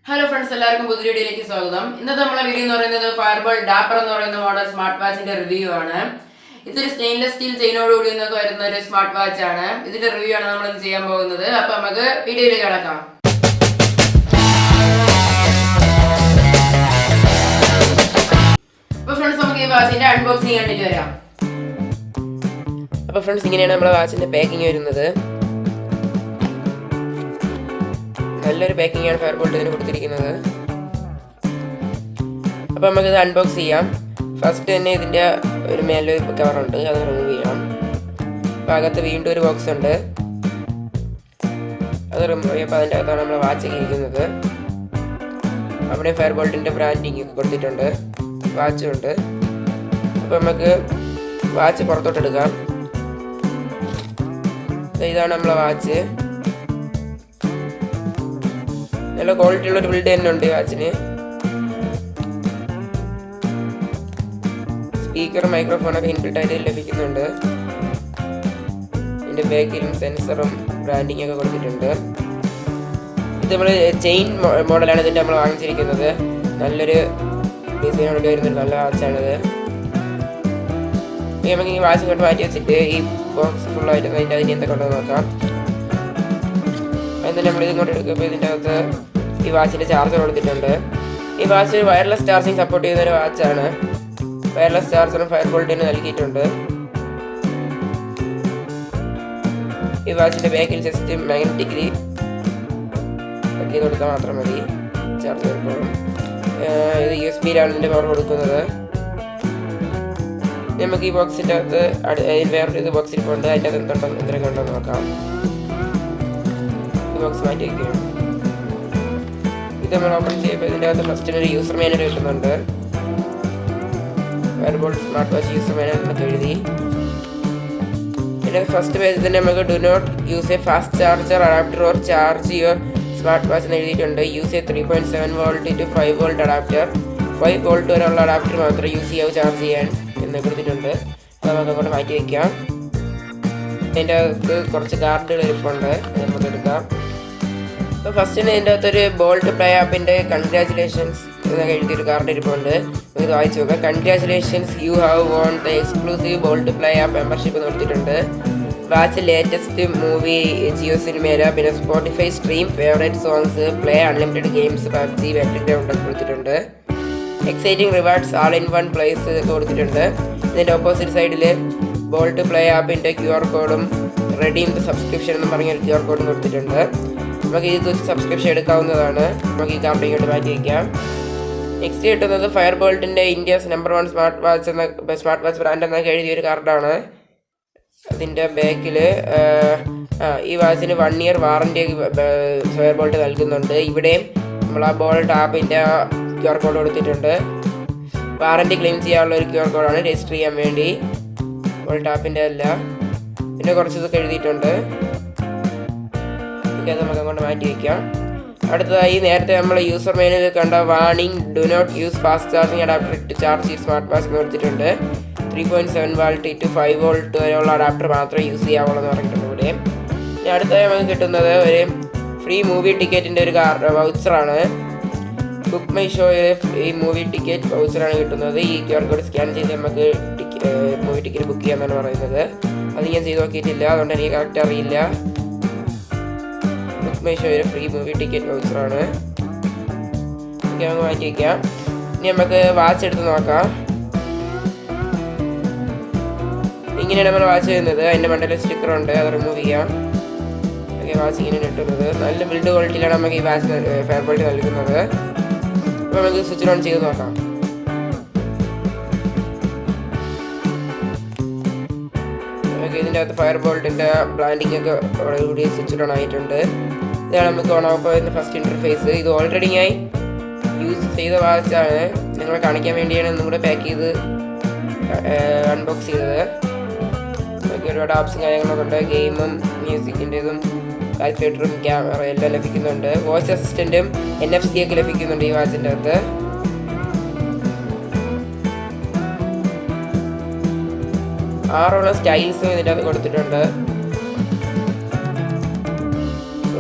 Hello friends, എല്ലാവർക്കും പുതിയ വീഡിയോയിലേക്ക് സ്വാഗതം. ഇന്നത്തെ നമ്മുടെ വീഡിയോ എന്ന് പറയുന്നത് Firebolt Dapper എന്ന് പറയുന്ന മോഡൽ സ്മാർട്ട് വാച്ചിന്റെ റിവ്യൂ ആണ്. ഇതൊരു സ്റ്റെയിൻലെസ് സ്റ്റീൽ ചെയിനോട് കൂടി വരുന്ന ഒരു സ്മാർട്ട് വാച്ച് ആണ്. ഇതിന്റെ റിവ്യൂ ആണ് നമ്മൾ ഇന്ന് ചെയ്യാൻ പോകുന്നത്. അപ്പോൾ നമുക്ക് വീഡിയോയിലേക്ക് കടക്കാം. അപ്പോൾ ഫ്രണ്ട്സ് നമുക്ക് ഈ വാച്ചിന്റെ അൺബോക്സിംഗ് കണ്ടിട്ട് വരാം. അപ്പോൾ ഫ്രണ്ട്സ് ഇങ്ങനെയാണ് നമ്മുടെ വാച്ചിന്റെ പാക്കിംഗ് വരുന്നത്. നല്ലൊരു പാക്കിംഗ് ആണ് ഫയർബോൾട്ട് ഇതിന് കൊടുത്തിരിക്കുന്നത്. അപ്പോൾ നമുക്കിത് അൺബോക്സ് ചെയ്യാം. ഫസ്റ്റ് തന്നെ ഇതിൻ്റെ ഒരു മേലൊരു കവറുണ്ട്, അത് റിമൂവ് ചെയ്യാം. അപ്പോൾ അകത്ത് വീണ്ടും ഒരു ബോക്സ് ഉണ്ട്, അത് റിമൂവ് ചെയ്യുമ്പോൾ അതിൻ്റെ അകത്താണ് നമ്മൾ വാച്ച് ഇരിക്കുന്നത്. അവിടെ ഫയർബോൾട്ടിൻ്റെ ബ്രാൻഡിങ് കൊടുത്തിട്ടുണ്ട്, വാച്ചും ഉണ്ട്. അപ്പോൾ നമുക്ക് വാച്ച് പുറത്തോട്ടെടുക്കാം. ഇതാണ് നമ്മളെ വാച്ച്. നല്ല ക്വാളിറ്റി ഉള്ളൊരു ബിൽഡ് തന്നെ ഉണ്ട് ഈ വാച്ചിന്. സ്പീക്കർ മൈക്രോഫോണൊക്കെ ഇൻബിൽട്ട് ആയിട്ട് ലഭിക്കുന്നുണ്ട്. ഇതിൻ്റെ ബാക്കിലും സെൻസറും ബ്രാൻഡിങ് ഒക്കെ കൊടുത്തിട്ടുണ്ട്. ഇത് നമ്മൾ ചെയിൻ മോഡലാണ് ഇതിൻ്റെ നമ്മൾ വാങ്ങിച്ചിരിക്കുന്നത്. നല്ലൊരു ഡിസൈനോട് വരുന്നൊരു നല്ല വാച്ചാണിത്. നമുക്ക് ഈ വാച്ച് കൊണ്ട് മാറ്റി വെച്ചിട്ട് ഈ ബോക്സ് ഫുള്ളായിട്ട് അതിന് എന്തൊക്കെ ഉണ്ടെന്ന് നോക്കാം. എന്നിട്ട് നമ്മൾ ഇങ്ങോട്ട് എടുക്കുമ്പോൾ ഇതിൻ്റെ അകത്ത് ഈ വാച്ചിൻ്റെ ചാർജർ കൊടുത്തിട്ടുണ്ട്. ഈ വാച്ച് വയർലെസ് ചാർജിങ് സപ്പോർട്ട് ചെയ്യുന്ന ഒരു വാച്ചാണ്. വയർലെസ് ചാർജറും ഫയർബോൾട്ടിന് നൽകിയിട്ടുണ്ട്. ഈ വാച്ചിൻ്റെ ബാക്കിൽ ജസ്റ്റ് മാഗ്നറ്റിക്കലി പ്ലഗ് ചെയ്ത് കൊടുത്താൽ മാത്രം മതി ചാർജ് വരുമ്പോഴും. ഇത് USB ലാണ് പവർ കൊടുക്കുന്നത്. നമുക്ക് ഈ ബോക്സിൻ്റെ അകത്ത് വേറൊരു ബോക്സ് ഇരിപ്പുണ്ട്, അതിൻ്റെ അകത്ത് എന്തൊക്കെ ഉണ്ടെന്ന് നോക്കാം. ബോക്സ് മാറ്റി വയ്ക്കുകയാണ്. ഇത് നമ്മൾ ഓപ്പൺ ചെയ്യുമ്പോൾ ഇതിൻ്റെ അകത്ത് ഫസ്റ്റ് ഒരു യൂസർ മാനുവൽ കിട്ടുന്നുണ്ട്. Fireboltt smart watch user manual എന്നൊക്കെ എഴുതി. പിന്നെ ഫസ്റ്റ് പേജിൽ തന്നെ നമുക്ക് do not use a fast charger adapter or charge your smart watch എന്ന് എഴുതിയിട്ടുണ്ട്. Use a 3.7 volt to 5 volt adapter. 5 volt വരെയുള്ള അഡാപ്റ്റർ മാത്രമേ യൂസ് ചെയ്യാവൂ ചാർജ് ചെയ്യാൻ എന്ന് കൊടുത്തിട്ടുണ്ട്. അത് നമുക്ക് അങ്ങോട്ട് മാറ്റി വയ്ക്കാം. അതിൻ്റെ അകത്ത് കുറച്ച് കാർഡുകൾ ഇരിപ്പുണ്ട്, നമുക്ക് എടുക്കാം. അപ്പോൾ ഫസ്റ്റ് തന്നെ ഇതിൻ്റെ അകത്തൊരു ബോൾട്ട് പ്ലേ ആപ്പിൻ്റെ കൺഗ്രാജുലേഷൻസ് എന്നൊക്കെ എഴുതിയൊരു കാർഡ് ഇരിപ്പുണ്ട്. ഇത് വായിച്ചു നോക്കാം. Congratulations, you have won the exclusive Boult play app membership കൊടുത്തിട്ടുണ്ട്. വാച്ച് ലേറ്റസ്റ്റ് മൂവി ജിയോ സിനിമയില, പിന്നെ Spotify stream favourite songs, play unlimited games, PUBG, battery ground കൊടുത്തിട്ടുണ്ട്. Exciting rewards all in one place കൊടുത്തിട്ടുണ്ട്. ഇതിൻ്റെ ഓപ്പോസിറ്റ് സൈഡിൽ ബോൾട്ട് പ്ലേ ആപ്പിൻ്റെ QR കോഡും redeem the subscription എന്ന് പറഞ്ഞൊരു QR കോഡും കൊടുത്തിട്ടുണ്ട്. നമുക്ക് ഇത് സബ്സ്ക്രിപ്ഷൻ എടുക്കാവുന്നതാണ്. നമുക്ക് ഈ കാർഡ് ഇങ്ങോട്ട് മാറ്റി വയ്ക്കാം. നെക്സ്റ്റ് കിട്ടുന്നത് ഫയർബോൾട്ടിൻ്റെ India's number 1 smart watch brand എന്നൊക്കെ എഴുതിയൊരു കാർഡാണ്. അതിൻ്റെ ബാക്കിൽ ഈ വാച്ചിന് 1 ഇയർ വാറൻറ്റി ഫയർബോൾട്ട് നൽകുന്നുണ്ട്. ഇവിടെയും നമ്മൾ ആ ബോൾട്ട് ആപ്പിൻ്റെ QR കോഡ് കൊടുത്തിട്ടുണ്ട്. വാറൻറ്റി ക്ലെയിം ചെയ്യാനുള്ള ഒരു QR കോഡാണ് രജിസ്റ്റർ ചെയ്യാൻ വേണ്ടി. ബോൾട്ട് ആപ്പിൻ്റെ അല്ല. പിന്നെ കുറച്ച് ഇതൊക്കെ എഴുതിയിട്ടുണ്ട്. അത് നമുക്ക് അങ്ങോട്ട് മാറ്റി വയ്ക്കാം. അടുത്തതായി നേരത്തെ നമ്മൾ യൂസർ മാനുവലിൽ കണ്ട warning do not use fast charging adapter to charge ഈ സ്മാർട്ട് വാച്ച് എന്ന് കൊടുത്തിട്ടുണ്ട്. 3.7 വോൾട്ട് ടു 5 വോൾട്ട് വരെയുള്ള അഡാപ്റ്റർ മാത്രമേ യൂസ് ചെയ്യാവുള്ളൂ എന്ന് പറഞ്ഞിട്ടുണ്ട് ഇവിടെ. ഇനി അടുത്തതായി നമുക്ക് കിട്ടുന്നത് ഒരു ഫ്രീ മൂവി ടിക്കറ്റിൻ്റെ ഒരു വൗച്ചറാണ്. ബുക്ക് മൈ ഷോയിലെ ഈ മൂവി ടിക്കറ്റ് വൗച്ചറാണ് കിട്ടുന്നത്. ഈ QR കോഡ് സ്കാൻ ചെയ്ത് നമുക്ക് മൂവി ടിക്കറ്റ് ബുക്ക് ചെയ്യാമെന്നാണ് പറയുന്നത്. അത് ഞാൻ ചെയ്ത് നോക്കിയിട്ടില്ല, അതുകൊണ്ട് എനിക്ക് കറക്റ്റ് അറിയില്ല. മൈ ഷോയിലെ ഫ്രീ മൂവി ടിക്കറ്റ് വൗച്ചറാണ്. നമുക്ക് മാറ്റി വയ്ക്കാം. ഇനി നമുക്ക് വാച്ച് എടുത്ത് നോക്കാം. ഇങ്ങനെയാണ് നമ്മൾ വാച്ച് ചെയ്യുന്നത്. അതിൻ്റെ മണ്ടയിൽ സ്റ്റിക്കറുണ്ട്, അത് റിമൂവ് ചെയ്യാം. ഓക്കെ, വാച്ച് ഇങ്ങനെയാണ് കിട്ടുന്നത്. നല്ല ബിൽഡ് ക്വാളിറ്റിയിലാണ് നമുക്ക് ഈ വാച്ച് ഫയർബോൾട്ട് നൽകുന്നത്. അപ്പോൾ നമുക്ക് സ്വിച്ച് ഓൺ ചെയ്ത് നോക്കാം. നമുക്ക് ഇതിൻ്റെ അകത്ത് ഫയർബോൾട്ടിൻ്റെ ബ്രാൻഡിങ് ഒക്കെ കൂടി സ്വിച്ച് ഓൺ ആയിട്ടുണ്ട്. ഇതാണ് നമുക്ക് ഓണാകുമ്പോൾ ഇതിൻ്റെ ഫസ്റ്റ് ഇൻ്റർഫേസ്. ഇത് ഓൾറെഡി ഞാൻ യൂസ് ചെയ്ത വാച്ചാണ്, നിങ്ങളെ കാണിക്കാൻ വേണ്ടിയാണ് ഒന്നും കൂടെ പാക്ക് ചെയ്ത് അൺബോക്സ് ചെയ്തത്. നമുക്ക് ഒരുപാട് ആപ്സും കാര്യങ്ങളൊക്കെ ഉണ്ട്. ഗെയിമും മ്യൂസിക്കിൻ്റെതും കാൽക്കുലേറ്ററും ക്യാമറ എല്ലാം ലഭിക്കുന്നുണ്ട്. വോയിസ് അസിസ്റ്റൻറ്റും NFC ഒക്കെ ലഭിക്കുന്നുണ്ട് ഈ വാച്ചിൻ്റെ അകത്ത്. ആറോളം സ്റ്റൈൽസും ഇതിൻ്റെ അകത്ത് കൊടുത്തിട്ടുണ്ട്.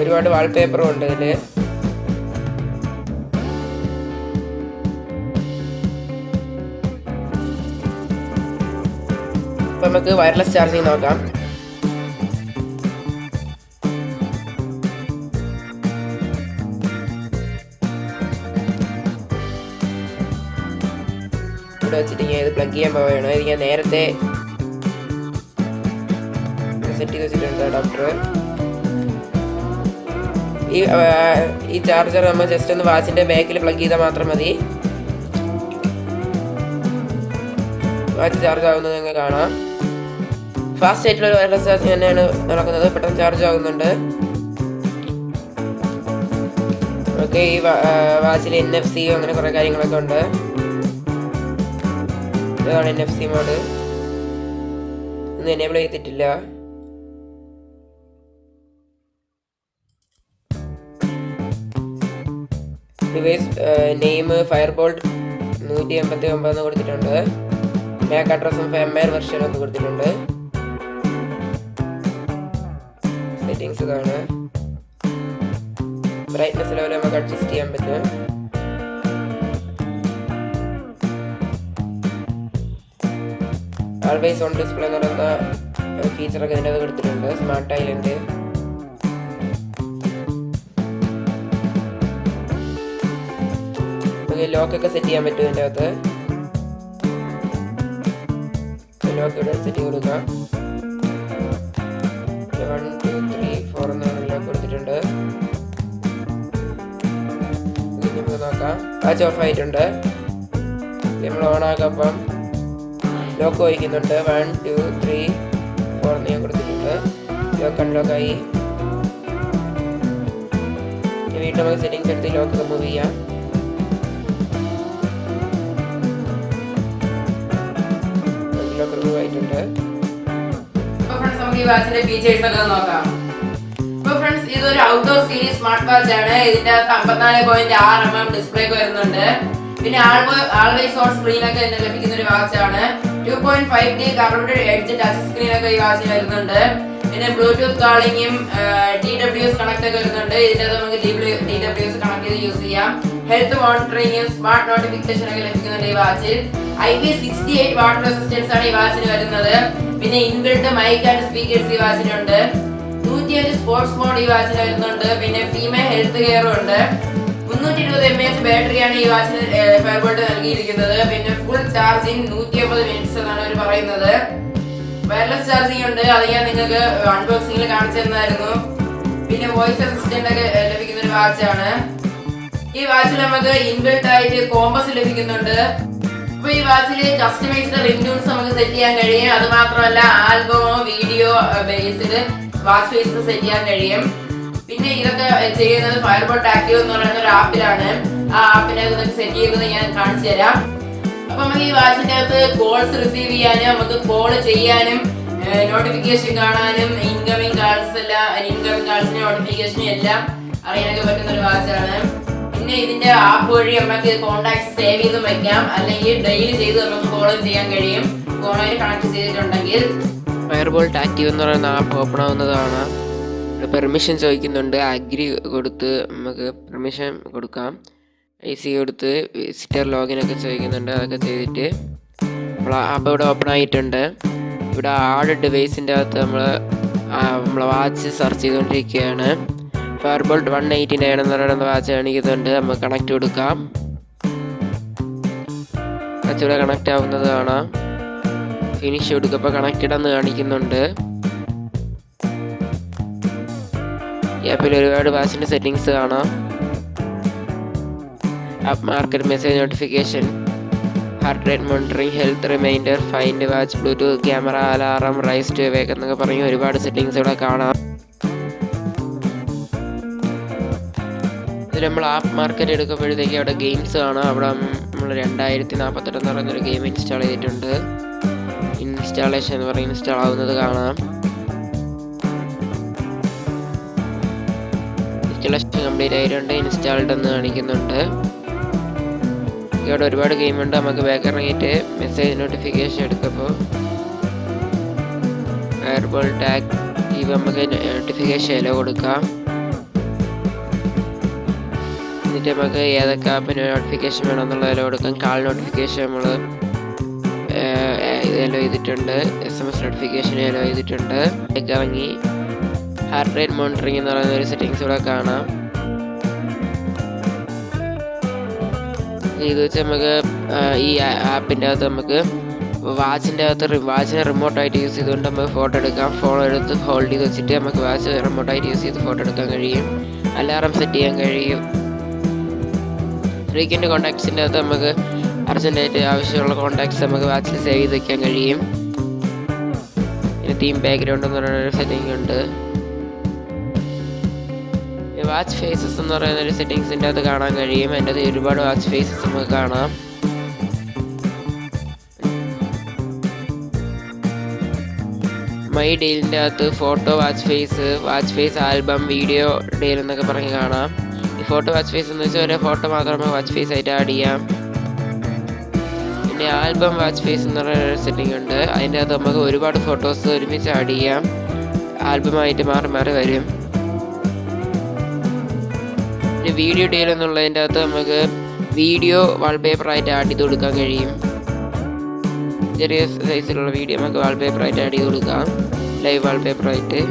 ഒരുപാട് വാൾപേപ്പറും ഉണ്ട് ഇതിൽ. അപ്പോൾ നമുക്ക് വയർലെസ് ചാർജിങ് നോക്കാം. ഇവിടെ വെച്ചിട്ട് ഞാൻ ഇത് പ്ലഗ് ചെയ്യാൻ പോവുകയാണ്. ഇത് ഞാൻ നേരത്തെ സെറ്റ് ചെയ്ത് വെച്ചിട്ടുണ്ട് അഡാപ്റ്റർ. ഈ ചാർജർ നമ്മൾ ജസ്റ്റ് ഒന്ന് വാച്ചിൻ്റെ ബാക്കിൽ പ്ലഗ് ചെയ്താൽ മാത്രം മതി. വാച്ച് ചാർജ് ആകുന്നത് നിങ്ങൾക്ക് കാണാം. ഫാസ്റ്റ് ആയിട്ടുള്ള ഒരു വയർലെസ് ചാർജിങ് തന്നെയാണ് നടക്കുന്നത്. പെട്ടെന്ന് ചാർജ് ആകുന്നുണ്ട്. ഓക്കെ, ഈ വാച്ചിൽ NFC അങ്ങനെ കുറേ കാര്യങ്ങളൊക്കെ ഉണ്ട്. ഇതാണ് NFC മോഡ്. ഇന്ന് എനേബിൾ ചെയ്തിട്ടില്ല. ഡിവൈസ് നെയിം ഫയർബോൾട്ട് 189 എന്ന് കൊടുത്തിട്ടുണ്ട്. മാക് അഡ്രസ്സും ഫെയർവെയർ വെർഷനും ഒക്കെ കൊടുത്തിട്ടുണ്ട്. സെറ്റിങ്സ് ഇതാണ്. ബ്രൈറ്റ്നസ് ലെവൽ നമുക്ക് അഡ്ജസ്റ്റ് ചെയ്യാൻ പറ്റും. ആൾവേസ് ഓൺ ഡിസ്പ്ലേ എന്ന് പറയുന്ന ഫീച്ചറൊക്കെ ഇതിൻ്റെ അത് കൊടുത്തിട്ടുണ്ട്. സ്മാർട്ട് ഐലൻഡ്, ലോക്കൊക്കെ സെറ്റ് ചെയ്യാൻ പറ്റും. ഇതിൻ്റെ അകത്ത് ലോക്ക് ഇവിടെ സെറ്റ് ചെയ്ത് കൊടുക്കാം. 1 2 3 4 എന്നാണ് ലോക്ക് കൊടുത്തിട്ടുണ്ട്. നമുക്ക് നോക്കാം. വാച്ച് ഓഫ് ആയിട്ടുണ്ട്. നമ്മൾ ഓൺ ആക്കാം. ലോക്ക് വഹിക്കുന്നുണ്ട്. 1 2 3 4 എന്ന് ഞാൻ കൊടുത്തിട്ടുണ്ട്. ലോക്ക് അൺലോക്കായി. വീട്ടിൽ നമുക്ക് സെറ്റിങ്സ് എടുത്ത് ലോക്ക് മൂവ് ചെയ്യാം. ഈ വാച്ചിന്റെ ഫീച്ചേഴ്സ് ഒക്കെ നോക്കാം. അപ്പോൾ ഫ്രണ്ട്സ്, ഇതൊരു ഔട്ട്ഡോർ സീരീസ് സ്മാർട്ട് വാച്ച് ആണ്. ഇതിന്റെ 54.6 mm ഡിസ്പ്ലേ ഒക്കെ വരുന്നുണ്ട്. പിന്നെ ആൾവേസ് ഓൺ സ്ക്രീൻ ഒക്കെ ഇതിന് ലഭിക്കുന്ന ഒരു വാച്ചാണ്. 2.5D curved edge touch screen ഒക്കെ ഈ വാച്ചിൽ വരുന്നുണ്ട്. പിന്നെ ബ്ലൂടൂത്ത് കോളിംഗും TWS കണക്ട് ഒക്കെ വരുന്നുണ്ട്. ഇതിന്റെ നമുക്ക് TWS കണക്ട് ചെയ്ത് യൂസ് ചെയ്യാം. ഹെൽത്ത് മോണിറ്ററിംഗും സ്മാർട്ട് നോട്ടിഫിക്കേഷൻ ഒക്കെ ലഭിക്കുന്നുണ്ട് ഈ വാച്ചിൽ. IP68 വാട്ടർ റെസിസ്റ്റൻസ് ആണ് ഈ വാച്ചിന് വരുന്നത്. പിന്നെ ഇൻബിൽട്ട് മൈക്ക് ആൻഡ് സ്പീക്കേഴ്സ് ഈ വാച്ചിനുണ്ട്. 105 സ്പോർട്സ് മോഡ് ഈ വാച്ചിന് വരുന്നുണ്ട്. പിന്നെ ഫീമെയിൽ ഹെൽത്ത് കെയറും ഉണ്ട്. 320 mAh ബാറ്ററിയാണ് ഈ വാച്ചിന് ഫയർബോൾട്ട് നൽകിയിരിക്കുന്നത്. പിന്നെ ഫുൾ ചാർജിങ് 150 മിനിറ്റ്സ് എന്നാണ് അവർ പറയുന്നത്. വയർലെസ് ചാർജിങ് ഉണ്ട്. അത് ഞാൻ നിങ്ങൾക്ക് അൺബോക്സിംഗിൽ കാണിച്ചു തന്നായിരുന്നു. പിന്നെ വോയിസ് അസിസ്റ്റന്റ് ഒക്കെ ലഭിക്കുന്ന ഒരു വാച്ചാണ്. ഈ വാച്ചിൽ നമുക്ക് ഇൻബിൽട്ട് ആയിട്ട് കോമ്പസ് ലഭിക്കുന്നുണ്ട്. അപ്പൊ ഈ വാച്ചിൽ കസ്റ്റമൈസ്ഡ് റിംഗ് ട്യൂൺസ് നമുക്ക് സെറ്റ് ചെയ്യാൻ കഴിയും. അത് മാത്രമല്ല ആൽബമോ വീഡിയോ ബേസിൽ വാച്ച് ഫേസ് സെറ്റ് ചെയ്യാൻ കഴിയും. പിന്നെ ഇതൊക്കെ ചെയ്യുന്നത് ഫയർബോൾട്ട് ആക്റ്റീവ് എന്ന് പറയുന്ന ഒരു ആപ്പിലാണ്. ആ ആപ്പിനെ ഇതൊക്കെ സെറ്റ് ചെയ്യുന്നത് ഞാൻ കാണിച്ചു തരാം. അപ്പൊ നമുക്ക് ഈ വാച്ചിന്റെ അകത്ത് കോൾസ് റിസീവ് ചെയ്യാനും നമുക്ക് കോൾ ചെയ്യാനും നോട്ടിഫിക്കേഷൻ കാണാനും ഇൻകമിംഗ് കാൾസിന്റെ നോട്ടിഫിക്കേഷനും എല്ലാം അറിയാനൊക്കെ പറ്റുന്ന ഒരു വാച്ചാണ്. പിന്നെ ഇതിന്റെ ആപ്പ് വഴി നമുക്ക് കോണ്ടാക്ട് സേവ് ചെയ്ത് വെക്കാം. അല്ലെങ്കിൽ ഡെയിലി ചെയ്ത് നമുക്ക് കോളും ചെയ്യാൻ കഴിയും ഫോണുമായി കണക്ട് ചെയ്തിട്ടുണ്ടെങ്കിൽ. ഫയർബോൾട്ട് ആക്റ്റീവ് എന്ന് പറയുന്ന ആപ്പ് ഓപ്പൺ ആവുന്നതാണ്. പെർമിഷൻ ചോദിക്കുന്നുണ്ട്. അഗ്രി കൊടുത്ത് നമുക്ക് പെർമിഷൻ കൊടുക്കാം. IC കൊടുത്ത് വിസിറ്റർ ലോഗിനൊക്കെ ചോദിക്കുന്നുണ്ട്. അതൊക്കെ ചെയ്തിട്ട് നമ്മൾ ആപ്പ് ഇവിടെ ഓപ്പൺ ആയിട്ടുണ്ട്. ഇവിടെ ആഡ് ഡിവൈസിൻ്റെ അകത്ത് നമ്മൾ വാച്ച് സെർച്ച് ചെയ്തുകൊണ്ടിരിക്കുകയാണ്. ഫയർബോൾട്ട് 189 എന്ന് പറയുന്ന വാച്ച് കാണിക്കുന്നുണ്ട്. നമുക്ക് കണക്ട് കൊടുക്കാം. വാച്ച് ഇവിടെ കണക്ട് ആവുന്നത് കാണാം. ഫിനിഷ് കൊടുക്കുമ്പോൾ കണക്റ്റഡ് എന്ന് കാണിക്കുന്നുണ്ട്. ഈ ആപ്പിൽ ഒരുപാട് വാച്ചിൻ്റെ സെറ്റിങ്സ് കാണാം. App market message notification, heart rate monitoring, health reminder, find watch, Bluetooth, camera, alarm, raise to wake എന്നൊക്കെ പറഞ്ഞ് ഒരുപാട് സെറ്റിങ്സ് ഇവിടെ കാണാം. ഇതിൽ നമ്മൾ ആപ്പ് മാർക്കറ്റ് എടുക്കുമ്പോഴത്തേക്ക് അവിടെ ഗെയിംസ് കാണാം. അവിടെ നമ്മൾ 2048 എന്ന് പറയുന്നൊരു ഗെയിം ഇൻസ്റ്റാൾ ചെയ്തിട്ടുണ്ട്. ഇൻസ്റ്റാളേഷൻ എന്ന് പറഞ്ഞ് ഇൻസ്റ്റാൾ ആവുന്നത് കാണാം. ഇൻസ്റ്റാളേഷൻ കംപ്ലീറ്റ് ആയിട്ടുണ്ട്. ഇൻസ്റ്റാൾഡ് എന്ന് കാണിക്കുന്നുണ്ട്. ഇവിടെ ഒരുപാട് ഗെയിമുണ്ട്. നമുക്ക് ബാക്ക് ഇറങ്ങിയിട്ട് മെസ്സേജ് നോട്ടിഫിക്കേഷൻ എടുക്കുമ്പോൾ ഫയർബോൾട്ട് ആക്റ്റീവ് നമുക്ക് നോട്ടിഫിക്കേഷൻ എല്ലാം കൊടുക്കാം. എന്നിട്ട് നമുക്ക് ഏതൊക്കെ ആപ്പിന് നോട്ടിഫിക്കേഷൻ വേണമെന്നുള്ളതെല്ലാം കൊടുക്കാം. കാൾ നോട്ടിഫിക്കേഷൻ നമ്മൾ എലോ ചെയ്തിട്ടുണ്ട്. SMS നോട്ടിഫിക്കേഷൻ എലോ ചെയ്തിട്ടുണ്ട്. ഇറങ്ങി ഹാർട്ട് റേറ്റ് മോണിറ്ററിംഗ് എന്ന് പറയുന്ന ഒരു സെറ്റിങ്സ് ഇവിടെ കാണാം. ഇത് വെച്ച് നമുക്ക് ഈ ആപ്പിൻ്റെ അകത്ത് നമുക്ക് വാച്ചിനെ റിമോട്ടായിട്ട് യൂസ് ചെയ്തുകൊണ്ട് നമുക്ക് ഫോട്ടോ എടുക്കാം. ഫോൺ എടുത്ത് ഹോൾഡ് ചെയ്ത് വെച്ചിട്ട് നമുക്ക് വാച്ച് റിമോട്ടായിട്ട് യൂസ് ചെയ്ത് ഫോട്ടോ എടുക്കാൻ കഴിയും. അലാറം സെറ്റ് ചെയ്യാൻ കഴിയും. ഫ്രീക്വൻ്റ് കോൺടാക്ട്സിൻ്റെ അകത്ത് നമുക്ക് അർജൻറ്റായിട്ട് ആവശ്യമുള്ള കോൺടാക്ട്സ് നമുക്ക് വാച്ചിൽ സേവ് ചെയ്ത് വയ്ക്കാൻ കഴിയും. പിന്നെ തീം ബാക്ക്ഗ്രൗണ്ട് എന്ന് പറയുന്നൊരു സെറ്റിംഗ് ഉണ്ട്. വാച്ച് ഫേസസ് എന്ന് പറയുന്നൊരു സെറ്റിങ്സിൻ്റെ അകത്ത് കാണാൻ കഴിയും. അതിൻ്റെ അകത്ത് ഒരുപാട് വാച്ച് ഫേസസ് നമുക്ക് കാണാം. മൈ ഡെയിലിൻ്റെ അകത്ത് photo watch face album, video dial എന്നൊക്കെ പറഞ്ഞ് കാണാം. ഈ ഫോട്ടോ വാച്ച് ഫേസ് എന്ന് വെച്ചാൽ ഒരേ ഫോട്ടോ മാത്രം നമുക്ക് വാച്ച് ഫേസ് ആയിട്ട് ആഡ് ചെയ്യാം. പിന്നെ ആൽബം വാച്ച് ഫേസ് എന്ന് പറയുന്ന സെറ്റിംഗ് ഉണ്ട്. അതിൻ്റെ അകത്ത് നമുക്ക് ഒരുപാട് ഫോട്ടോസ് ഒരുമിച്ച് ആഡ് ചെയ്യാം. ആൽബമായിട്ട് മാറി മാറി വരും. പിന്നെ വീഡിയോ ഡെയിൽ എന്നുള്ളതിൻ്റെ അകത്ത് നമുക്ക് വീഡിയോ വാൾപേപ്പറായിട്ട് ആഡ് ചെയ്ത് കൊടുക്കാൻ കഴിയും. ചെറിയ സൈസിലുള്ള വീഡിയോ നമുക്ക് വാൾപേപ്പറായിട്ട് ആഡ് ചെയ്ത് കൊടുക്കാം, ലൈവ് വാൾപേപ്പറായിട്ട്.